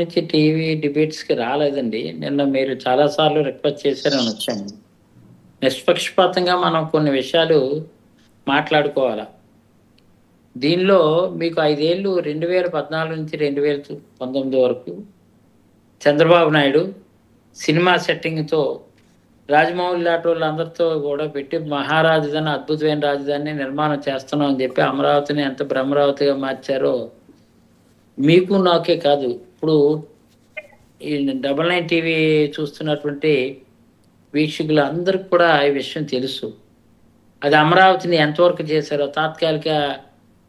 నుంచి టీవీ డిబేట్స్‌కి రాలేదండి. నిన్న మీరు చాలా సార్లు రిక్వెస్ట్ చేశారని వచ్చాను. నిష్పక్షపాతంగా మనం కొన్ని విషయాలు మాట్లాడుకోవాలా. దీనిలో మీకు 5 ఏళ్ళు 2014 నుంచి 2019 వరకు చంద్రబాబు నాయుడు సినిమా సెట్టింగ్‌తో రాజమౌళి లాంటోళ్ళందరితో గూడా పెట్టి మహారాజధాని అద్భుతమైన రాజధానిని నిర్మాణం చేస్తున్నాం అని చెప్పి అమరావతిని ఎంత భ్రమరావతిగా మార్చారో మీకు నాకే కాదు. ఇప్పుడు ఈ 99 టీవీ చూస్తున్నటువంటి వీక్షకులందరికి కూడా ఈ విషయం తెలుసు. అది అమరావతిని ఎంతవరకు చేశారో తాత్కాలిక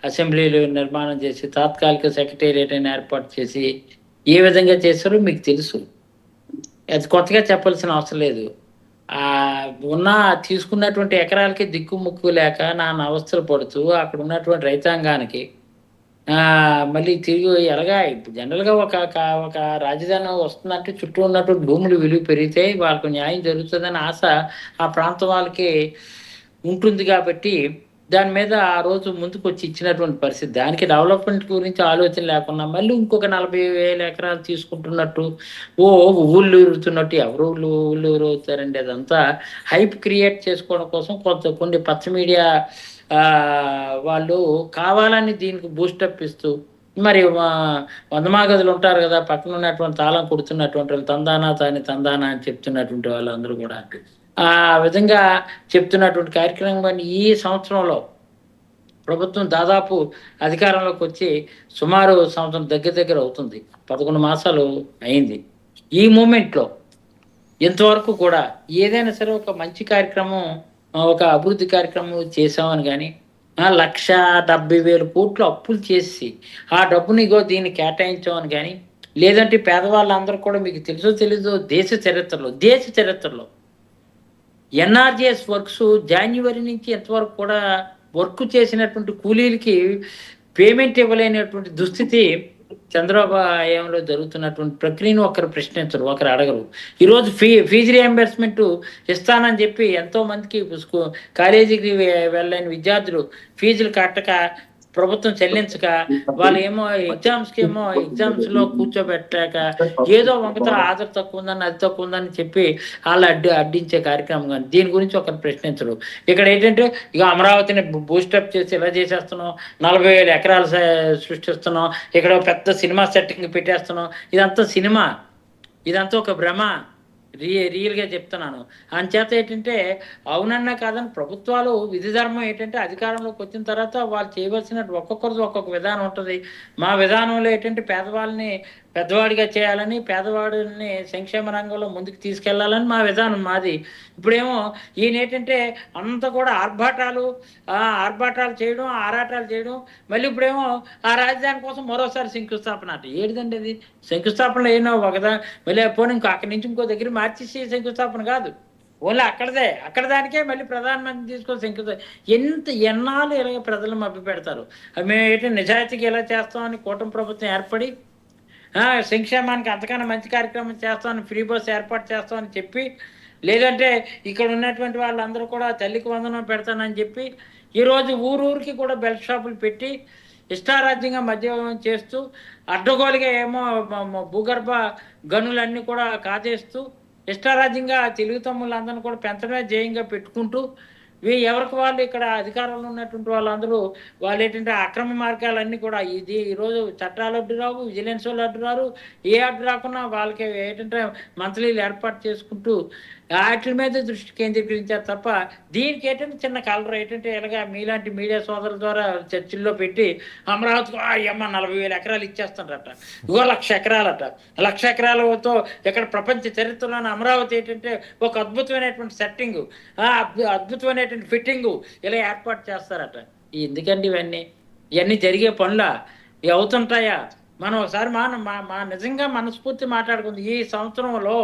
అసెంబ్లీలు నిర్మాణం చేసి, తాత్కాలిక సెక్రటేరియట్‌ని ఏర్పాటు చేసి, ఏ విధంగా చేశారో మీకు తెలుసు. అది కొత్తగా చెప్పాల్సిన అవసరం లేదు. ఉన్న తీసుకున్నటువంటి ఎకరాలకి దిక్కుముక్కు లేక నానా అవస్థలు పడుతూ అక్కడ ఉన్నటువంటి రైతాంగానికి మళ్ళీ తిరిగి ఎలాగా ఇప్పుడు జనరల్‌గా ఒక రాజధాని వస్తుందంటే చుట్టూ ఉన్నటువంటి భూములు విలువ పెరిగితే వాళ్ళకు న్యాయం జరుగుతదని ఆశ ఆ ప్రాంతం వాళ్ళకి ఉంటుంది కాబట్టి, దాని మీద ఆ రోజు ముందుకొచ్చి ఇచ్చినటువంటి పరిస్థితి. దానికి డెవలప్‌మెంట్ గురించి ఆలోచన లేకుండా మళ్ళీ ఇంకొక 40,000 ఎకరాలు తీసుకుంటున్నట్టు, ఊళ్ళూరుతున్నట్టు ఎవరు ఊళ్ళూరుతారండి. అదంతా హైప్ క్రియేట్ చేసుకోవడం కోసం కొన్ని పచ్చ మీడియా వాళ్ళు కావాలని దీనికి బూస్టప్ ఇస్తూ మరి వందమాగదులు ఉంటారు గదా! పక్కన ఉన్నటువంటి తాళం కొడుతున్నటువంటి వాళ్ళు తందానా అని చెప్తున్నటువంటి వాళ్ళందరూ గూడా. ఆ విధంగా చెప్తున్నటువంటి కార్యక్రమాన్ని ఈ సంవత్సరంలో ప్రభుత్వం దాదాపు అధికారంలోకి వచ్చి సుమారు సంవత్సరం దగ్గర అవుతుంది. 11 మాసాలు అయింది. ఈ మూమెంట్‌లో ఇంతవరకు కూడా ఏదైనా సరే ఒక మంచి కార్యక్రమం, ఒక అభివృద్ధి కార్యక్రమం చేశామని గాని, 1,70,000 అప్పులు చేసి, ఆ డబ్బుని ఇగో దీన్ని కేటాయించామని గాని, లేదంటే పేదవాళ్ళందరూ కూడా మీకు తెలుసో తెలీదో దేశ చరిత్రలో ఎన్ఆర్‌జీఎస్ వర్క్స్ జాన్యువరి నుంచి ఇంతవరకు కూడా వర్క్ చేసినటువంటి కూలీలకి పేమెంట్ ఇవ్వలేనటువంటి దుస్థితి చంద్రబాబు హయాంలో జరుగుతున్నటువంటి ప్రక్రియను ఒకరు ప్రశ్నించరు, ఒకరు అడగరు. ఈరోజు ఫీజు రియంబర్స్‌మెంట్ ఇస్తానని చెప్పి ఎంతో మందికి కాలేజీకి వెళ్ళని విద్యార్థులు ఫీజులు కట్టక, ప్రభుత్వం చెల్లించక, వాళ్ళేమో ఎగ్జామ్స్‌లో కూర్చోబెట్టాక ఏదో వంకతో హాజరు తక్కువ ఉందని, అది తక్కువ ఉందని చెప్పి ఆళ్ళు అడ్డించే కార్యక్రమం గాని, దీని గురించి ఒకరు ప్రశ్నించరు. ఇక్కడ ఏంటంటే ఇక అమరావతిని బూస్టప్ చేసి ఇలా చేసేస్తున్నాం, 40,000 ఎకరాలు సృష్టిస్తున్నాం, ఇక్కడ పెద్ద సినిమా సెట్టింగ్ పెట్టేస్తున్నాం. ఇదంతా సినిమా. ఇదంతా ఒక భ్రమ. రియల్‌గా చెప్తున్నాను. అంచేత ఏంటంటే అవునన్నా కాదని ప్రభుత్వాలు విధి ధర్మం ఏంటంటే అధికారంలోకి వచ్చిన తర్వాత వాళ్ళు చేయవలసిన ఒక్కొక్కరిది ఒక్కొక్క విధానం ఉంటది. మా విధానంలో ఏంటంటే పేదవాళ్ళని పెద్దవాడిగా చేయాలని, పేదవాడిని సంక్షేమ రంగంలో ముందుకు తీసుకెళ్లాలని మా విధానం మాది. ఇప్పుడేమో ఈయనేంటంటే అంతా కూడా ఆర్భాటాలు చేయడం, ఆరాటాలు చేయడం, మళ్ళీ ఇప్పుడేమో ఆ రాజధాని కోసం మరోసారి శంకుస్థాపన అట. ఏడిదండి అది? శంకుస్థాపనలో ఏనో మళ్ళీ పోనీ అక్కడి నుంచి ఇంకో దగ్గర మార్చేసి శంకుస్థాపన కాదు. ఓన్లీ అక్కడ దానికే మళ్ళీ ప్రధానమంత్రి తీసుకొని ఎన్నాళ్ళు ఇలాగ ప్రజలను మభ్యపెడతారు. మేము ఏంటంటే నిజాయితీగా ఇలా చేస్తామని కూటమి ప్రభుత్వం ఏర్పడి సంక్షేమానికి అంతకన్నా మంచి కార్యక్రమం చేస్తామని, ఫ్రీ బస్ ఏర్పాటు చేస్తామని చెప్పి, లేదంటే ఇక్కడ ఉన్నటువంటి వాళ్ళందరూ కూడా తల్లికి వందనం పెడతానని చెప్పి, ఈరోజు ఊరూరికి కూడా బెల్ట్ షాపులు పెట్టి ఇష్టారాజ్యంగా మద్యం చేస్తూ, అడ్డగోలుగా ఏమో భూగర్భ గనులన్నీ కూడా కాజేస్తూ, ఇష్టారాజ్యంగా తెలుగు తమ్ముళ్ళందరినీ కూడా పెంచడమే ధ్యేయంగా పెట్టుకుంటూ, ఎవరికి వాళ్ళు ఇక్కడ అధికారంలో ఉన్నటువంటి వాళ్ళందరూ వాళ్ళేంటంటే అక్రమ మార్గాలన్నీ కూడా ఈరోజు చట్టాలు అడ్డు రావు, విజిలెన్స్ వాళ్ళు అడ్డు రారు, ఏ అడ్డు రాకున్నా వాళ్ళకి ఏంటంటే మంత్లీలు ఏర్పాటు చేసుకుంటూ వాటి మీద దృష్టి కేంద్రీకరించారు తప్ప, దీనికి ఏంటంటే చిన్న కలర్ ఏంటంటే ఇలాగా మీలాంటి మీడియా సోదరుల ద్వారా చర్చల్లో పెట్టి అమరావతికి 40,000 ఎకరాలు ఇచ్చేస్తారట, ఇగో 1,00,000 ఎకరాలట. 1,00,000 ఎకరాలతో ఇక్కడ ప్రపంచ చరిత్రలోని అమరావతి ఏంటంటే ఒక అద్భుతమైనటువంటి సెట్టింగ్, అద్భుతమైనటువంటి ఫిట్టింగ్ ఇలా ఏర్పాటు చేస్తారట. ఎందుకండి ఇవన్నీ జరిగే పనులా? ఇవి అవుతుంటాయా? మనం ఒకసారి మా నిజంగా మనస్ఫూర్తి మాట్లాడుకుంది. ఈ సంవత్సరంలో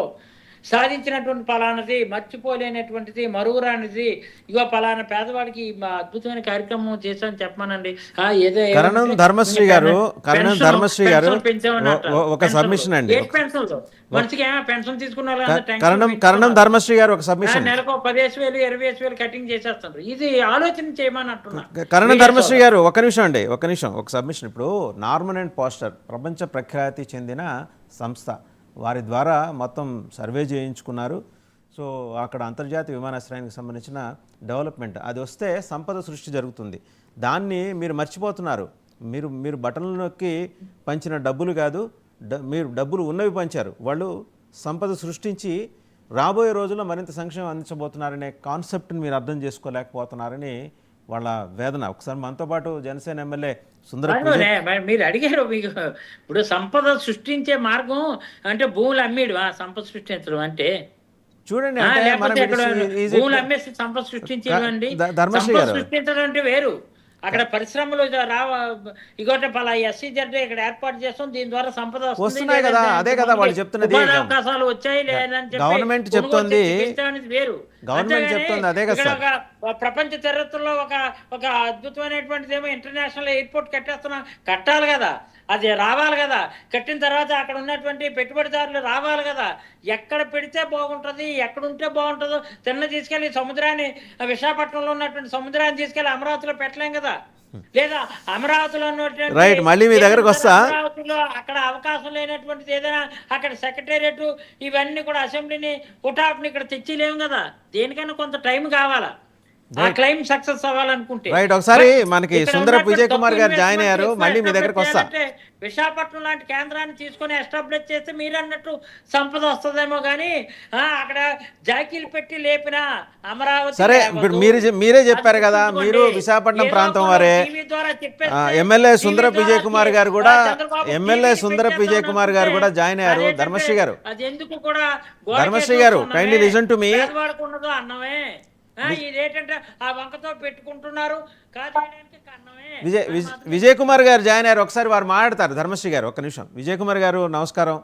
సాధించినటువంటి పలానది, మర్చిపోలేనటువంటిది, మరువురానిది, ఇగో పలానా పేదవాడికి అద్భుతమైన కార్యక్రమం చేశామని చెప్పమానండి. ఏదో కరణం ధర్మశ్రీ గారు ఒక సబ్మిషన్ అండి. మనిషికి పెన్షన్ తీసుకున్న కరణం ధర్మశ్రీ గారు ఒక సబ్మిషన్. నెలకు 15,000 20,000 కటింగ్ చేసేస్తున్నారు. ఇది ఆలోచన చేయమని అంటున్నా. కరణం ధర్మశ్రీ గారు ఒక నిమిషం, ఒక సబ్మిషన్. ఇప్పుడు నార్మన్ అండ్ ఫాస్టర్ ప్రపంచ ప్రఖ్యాతి చెందిన సంస్థ వారి ద్వారా మొత్తం సర్వే చేయించుకున్నారు. సో అక్కడ అంతర్జాతీయ విమానాశ్రయానికి సంబంధించిన డెవలప్మెంట్ అది వస్తే సంపద సృష్టి జరుగుతుంది. దాన్ని మీరు మర్చిపోతున్నారు. మీరు బటన్లు నొక్కి పంచిన డబ్బులు కాదు, మీరు డబ్బులు ఉన్నవి పంచారు. వాళ్ళు సంపద సృష్టించి రాబోయే రోజుల్లో మరింత సంక్షేమం అందించబోతున్నారనే కాన్సెప్ట్ని మీరు అర్థం చేసుకోలేకపోతున్నారని వాళ్ళ వేదన. ఒకసారి మనతో పాటు జనసేన ఎమ్మెల్యే మీరు అడిగారు, మీకు ఇప్పుడు సంపద సృష్టించే మార్గం అంటే భూములు అమ్మేడు సంపద సృష్టించడం అంటే చూడండి. భూములు అమ్మేసి సంపద సృష్టించడం అండి. సృష్టించడం అంటే వేరు. అక్కడ పరిశ్రమలు ఇగోట పలా SEZ ఇక్కడ ఏర్పాటు చేస్తాం, దీని ద్వారా సంపద వస్తున్నాయి కదా. అదే కదా వాళ్ళు చెప్తున్నది. అవకాశాలు వచ్చాయి లేదని గవర్నమెంట్ చెప్తోంది, వేరు. గవర్నమెంట్ చెప్తోంది అదే కదా. ప్రపంచ చరిత్రలో ఒక అద్భుతమైనటువంటిది ఏమో ఇంటర్నేషనల్ ఎయిర్పోర్ట్ కట్టాలి కదా, అది రావాలి కదా. కట్టిన తర్వాత అక్కడ ఉన్నటువంటి పెట్టుబడిదారులు రావాలి కదా. ఎక్కడ పెడితే బాగుంటుంది, ఎక్కడ ఉంటే బాగుంటుందో తీసుకెళ్లి సముద్రాన్ని, విశాఖపట్నంలో ఉన్నటువంటి సముద్రాన్ని తీసుకెళ్లి అమరావతిలో పెట్టలేం కదా. లేదా అమరావతిలో ఉన్నటువంటి రైట్, మళ్ళీ మీ దగ్గరకు వస్తా. అమరావతిలో అక్కడ అవకాశం లేనటువంటిది ఏదైనా అక్కడ సెక్రటేరియట్ ఇవన్నీ కూడా అసెంబ్లీని ఉటాప్ని ఇక్కడ తెచ్చిలేము కదా. దేనికైనా కొంత టైం కావాలా ఆ క్లైమ్ సక్సెస్ అవ్వాలనుకుంటే. రైట్, ఒకసారి మనకి సుందరపు విజయ్ కుమార్ గారు జాయిన్ అయ్యారు. మళ్ళీ మీ దగ్గరకు వస్తా. విశాఖపట్నం లాంటి కేంద్రాన్ని తీసుకొని ఎస్టాబ్లిష్ చేస్తే మీరు అన్నట్టు సంపద వస్తుందేమో కానీ అక్కడ జాకీలు పెట్టి లేపిన అమరావతి. సరే, ఇప్పుడు మీరే చెప్పారు కదా, మీరు విశాఖపట్నం ప్రాంతం వారే. ఎమ్మెల్యే సుందరపు విజయ్ కుమార్ గారు కూడా జాయిన్ అయ్యారు. ధర్మశ్రీ గారు, ధర్మశ్రీ గారు కైండ్లీ లిసన్ టు మీ. అన్నమే ఇదేంటంటే ఆ వంకతో పెట్టుకుంటున్నారు. విజయ్ కుమార్ గారు జాయిన్ అయ్యారు. ఒకసారి వారు మాట్లాడతారు. ధర్మశ్రీ గారు ఒక్క నిమిషం. విజయ్ కుమార్ గారు నమస్కారం.